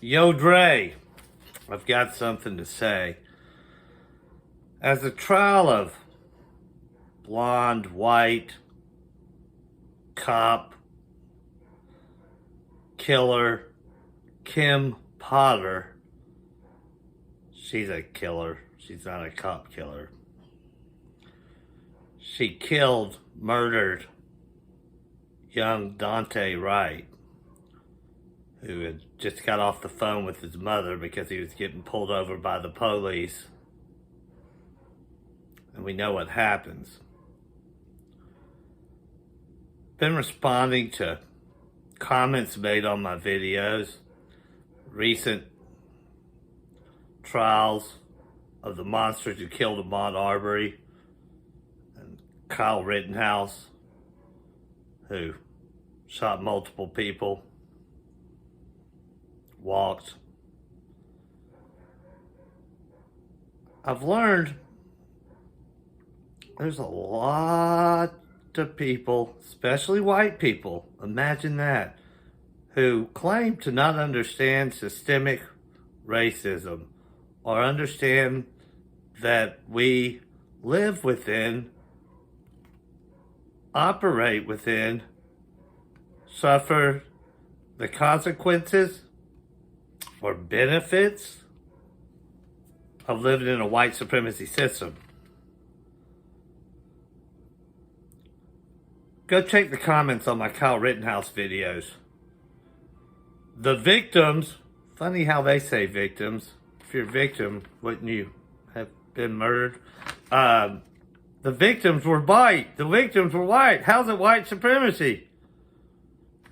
Yo, Dre, I've got something to say. As the trial of blonde, white, cop, killer, Kim Potter, she's a killer. She's not a cop killer. She murdered young Daunte Wright, who had just got off the phone with his mother because he was getting pulled over by the police. And we know what happens. Been responding to comments made on my videos, recent trials of the monsters who killed Ahmaud Arbery and Kyle Rittenhouse, who shot multiple people, walked. I've learned there's a lot of people, especially white people, imagine that, who claim to not understand systemic racism or understand that we live within, operate within, suffer the consequences or benefits of living in a white supremacy system. Go check the comments on my Kyle Rittenhouse videos. The victims, funny how they say victims. If you're a victim, wouldn't you have been murdered? The victims were white. The victims were white. How's it white supremacy?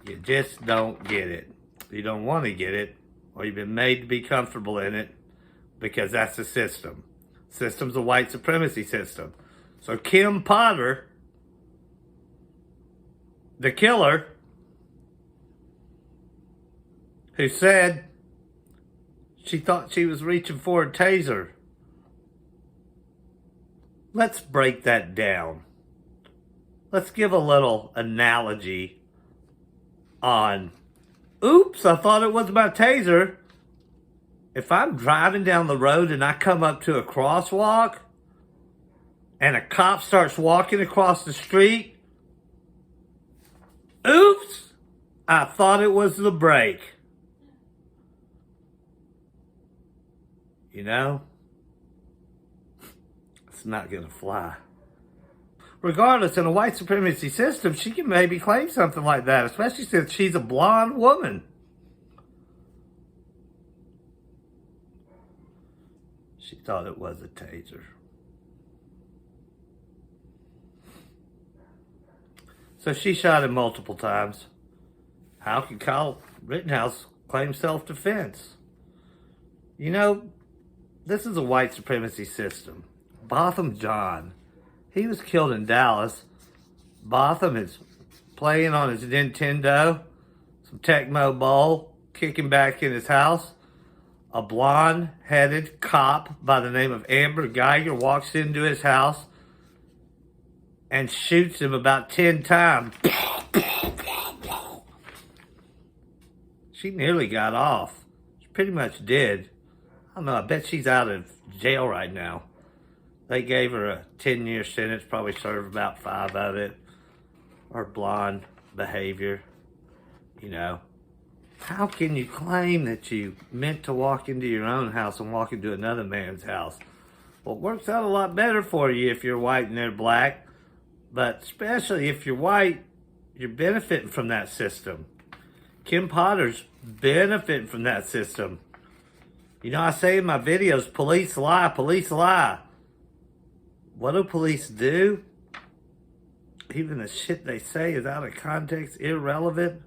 You just don't get it. You don't want to get it, or you've been made to be comfortable in it, because that's the system. System's a white supremacy system. So Kim Potter, the killer, who said she thought she was reaching for a taser. Let's break that down. Let's give a little analogy on, oops, I thought it was my taser. If I'm driving down the road and I come up to a crosswalk and a cop starts walking across the street, oops, I thought it was the brake. You know, it's not going to fly. Regardless, in a white supremacy system, she can maybe claim something like that, especially since she's a blonde woman. She thought it was a taser. So she shot him multiple times. How can Kyle Rittenhouse claim self-defense? You know, this is a white supremacy system. Botham John, he was killed in Dallas. Botham is playing on his Nintendo, some Tecmo Bowl, kicking back in his house. A blonde-headed cop by the name of Amber Geiger walks into his house and shoots him about 10 times. She nearly got off. She pretty much did. I don't know, I bet she's out of jail right now. They gave her a 10-year sentence, probably served about 5 of it. Her blonde behavior, you know. How can you claim that you meant to walk into your own house and walk into another man's house? Well, it works out a lot better for you if you're white and they're black. But especially if you're white, you're benefiting from that system. Kim Potter's benefiting from that system. You know, I say in my videos, police lie, police lie. What do police do? Even the shit they say is out of context, irrelevant.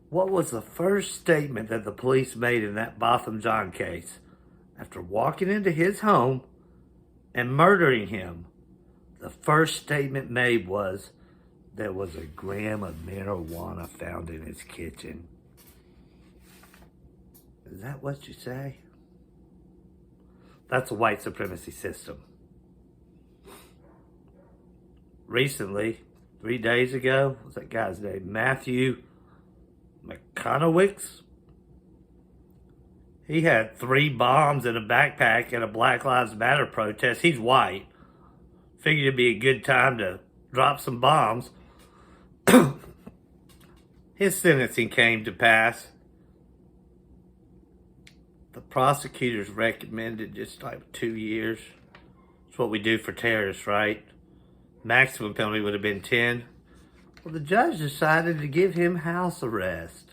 What was the first statement that the police made in that Botham John case? After walking into his home and murdering him, the first statement made was, there was a gram of marijuana found in his kitchen. Is that what you say? That's a white supremacy system. Recently, 3 days ago, what's that guy's name? Matthew McConaughey. He had 3 bombs in a backpack at a Black Lives Matter protest. He's white. Figured it'd be a good time to drop some bombs. His sentencing came to pass. The prosecutors recommended just like 2 years. That's what we do for terrorists, right? Maximum penalty would have been 10. Well, the judge decided to give him house arrest.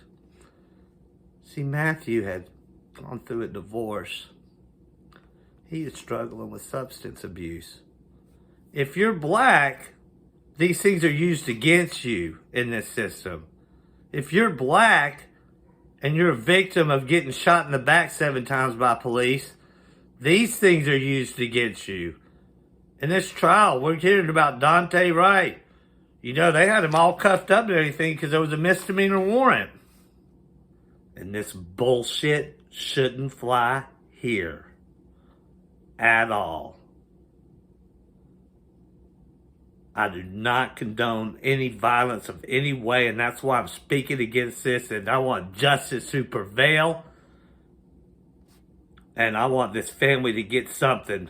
See, Matthew had gone through a divorce. He is struggling with substance abuse. If you're black, these things are used against you in this system. If you're black and you're a victim of getting shot in the back 7 times by police, these things are used against you. In this trial, we're hearing about Daunte Wright. You know, they had him all cuffed up and everything because there was a misdemeanor warrant. And this bullshit shouldn't fly here at all. I do not condone any violence of any way, and that's why I'm speaking against this, and I want justice to prevail. And I want this family to get something,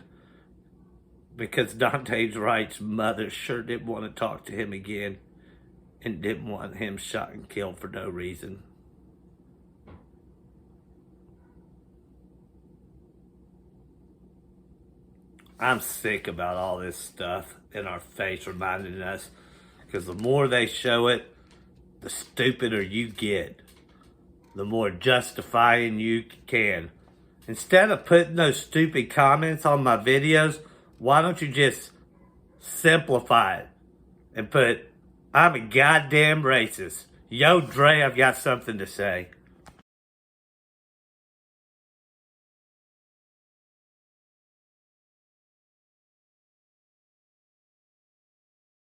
because Daunte Wright's mother sure didn't want to talk to him again and didn't want him shot and killed for no reason. I'm sick about all this stuff in our face reminding us, because the more they show it, the stupider you get. The more justifying you can. Instead of putting those stupid comments on my videos, why don't you just simplify it and put, I'm a goddamn racist. Yo, Dre, I've got something to say.